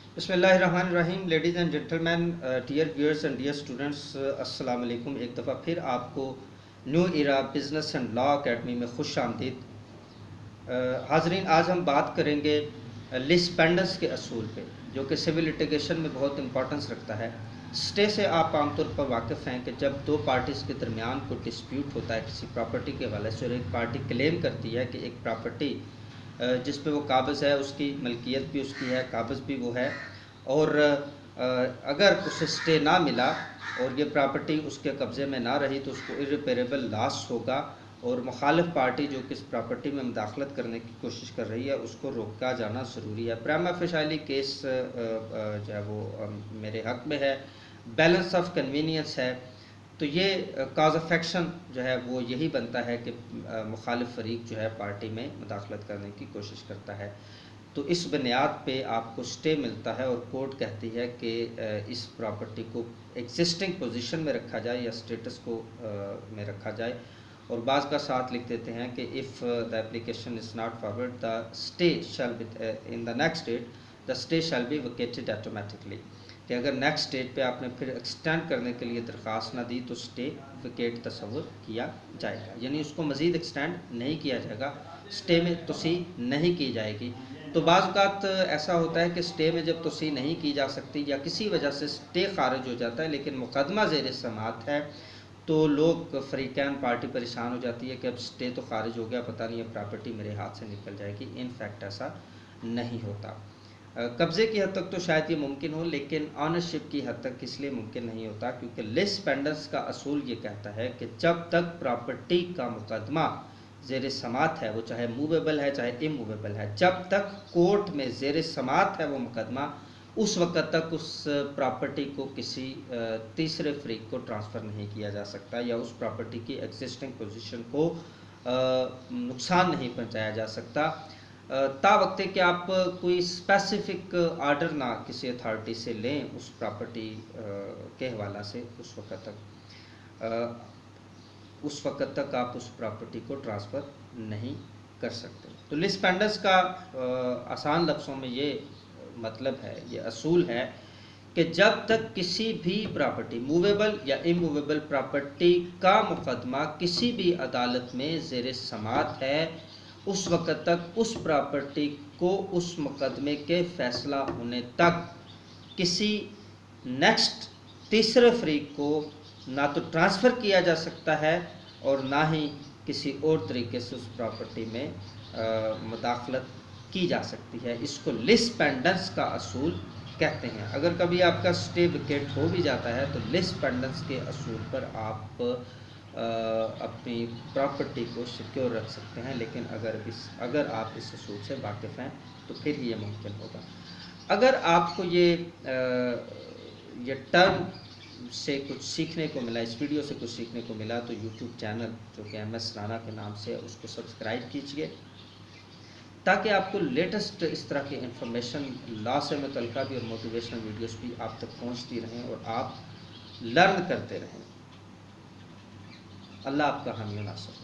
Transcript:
बिस्मिल्लाहिर्रहमानिर्रहीम। Ladies and gentleman, dear viewers and dear students, अस्सलाम वालेकुम। एक दफ़ा फिर आपको new era business and law academy में खुश आमदीद। हाज़रीन, आज हम बात करेंगे लिस पेंडेंस के असूल पे, जो कि सिविल लिटिगेशन में बहुत इंपॉर्टेंस रखता है। स्टे से आप आमतौर पर वाकिफ़ हैं कि जब दो पार्टीज़ के दरमियान कोई डिस्प्यूट होता है किसी प्रॉपर्टी के हवाले से और एक पार्टी क्लेम करती है कि एक प्रॉपर्टी जिस पे वो काबिज़ है, उसकी मलकियत भी उसकी है, काबिज़ भी वो है, और अगर उसे स्टे ना मिला और ये प्रॉपर्टी उसके कब्ज़े में ना रही तो उसको इर्रिपेरेबल लॉस होगा और मुखालिफ पार्टी जो कि इस प्रॉपर्टी में मुदाखलत करने की कोशिश कर रही है उसको रोका जाना ज़रूरी है। प्राइमा फेसाइली केस जो है वो मेरे हक़ में है, बैलेंस ऑफ कन्वीनियंस है, तो ये काज ऑफ एक्शन जो है वो यही बनता है कि मुखालिफ फरीक जो है पार्टी में मुदाखलत करने की कोशिश करता है। तो इस बुनियाद पे आपको स्टे मिलता है और कोर्ट कहती है कि इस प्रॉपर्टी को एग्जिस्टिंग पोजीशन में रखा जाए या स्टेटस को में रखा जाए, और बाज़ का साथ लिख देते हैं कि if the application is not forward the stay shall be in the next state the stay shall be vacated automatically, कि अगर नेक्स्ट स्टेट पे आपने फिर एक्सटेंड करने के लिए दरख्वास्त ना दी तो स्टे वेकेट तस्वर किया जाएगा, यानी उसको मज़ीद एक्सटेंड नहीं किया जाएगा, स्टे में तोसी नहीं की जाएगी। तो बाज़ औक़ात ऐसा होता है कि स्टे में जब तोसी नहीं की जा सकती या किसी वजह से स्टे खारिज हो जाता है लेकिन मुकदमा ज़ेर समाअत है, तो लोग फ़रीक़ैन पार्टी परेशान हो जाती है कि अब स्टे तो खारिज हो गया, पता नहीं ये प्रॉपर्टी मेरे हाथ से निकल जाएगी। इन फैक्ट ऐसा नहीं होता। कब्ज़े की हद तक तो शायद ये मुमकिन हो, लेकिन ऑनरशिप की हद तक इसलिए मुमकिन नहीं होता क्योंकि लिस पेंडेंस का असूल ये कहता है कि जब तक प्रॉपर्टी का मुकदमा ज़ेर समाअत है, वो चाहे मूवेबल है चाहे इमूवेबल है, जब तक कोर्ट में ज़ेर समाअत है वो मुकदमा, उस वक़्त तक उस प्रॉपर्टी को किसी तीसरे फ़रीक को ट्रांसफ़र नहीं किया जा सकता या उस प्रॉपर्टी की एग्जिस्टिंग पोजीशन को नुकसान नहीं पहुंचाया जा सकता ता वक्त कि आप कोई स्पेसिफिक आर्डर ना किसी अथॉरिटी से लें उस प्रॉपर्टी के हवाला से, उस वक़्त तक आप उस प्रॉपर्टी को ट्रांसफ़र नहीं कर सकते। तो लिस पेंडेंस का आसान लफ्ज़ों में ये मतलब है, ये असूल है कि जब तक किसी भी प्रॉपर्टी मूवेबल या इमूवेबल प्रॉपर्टी का मुकदमा किसी भी अदालत में ज़ेर समाअत है, उस वक़्त तक उस प्रॉपर्टी को उस मुकदमे के फ़ैसला होने तक किसी नेक्स्ट तीसरे फरीक को ना तो ट्रांसफ़र किया जा सकता है और ना ही किसी और तरीके से उस प्रॉपर्टी में मुदाखलत की जा सकती है। इसको लिस पेंडेंस का असूल कहते हैं। अगर कभी आपका स्टे वेकेट हो भी जाता है तो लिस पेंडेंस के असूल पर आप अपनी प्रॉपर्टी को सिक्योर रख सकते हैं, लेकिन अगर आप इस असूल से वाकिफ़ हैं तो फिर ये मुमकिन होगा। अगर आपको ये टर्म से कुछ सीखने को मिला, इस वीडियो से कुछ सीखने को मिला, तो यूट्यूब चैनल जो कि MS राना के नाम से है उसको सब्सक्राइब कीजिए ताकि आपको लेटेस्ट इस तरह की इंफॉर्मेशन लॉ से मुतल्लिक़ भी और मोटिवेशनल वीडियोस भी आप तक पहुंचती रहें और आप लर्न करते रहें। अल्लाह आपका हामी नासिर हो।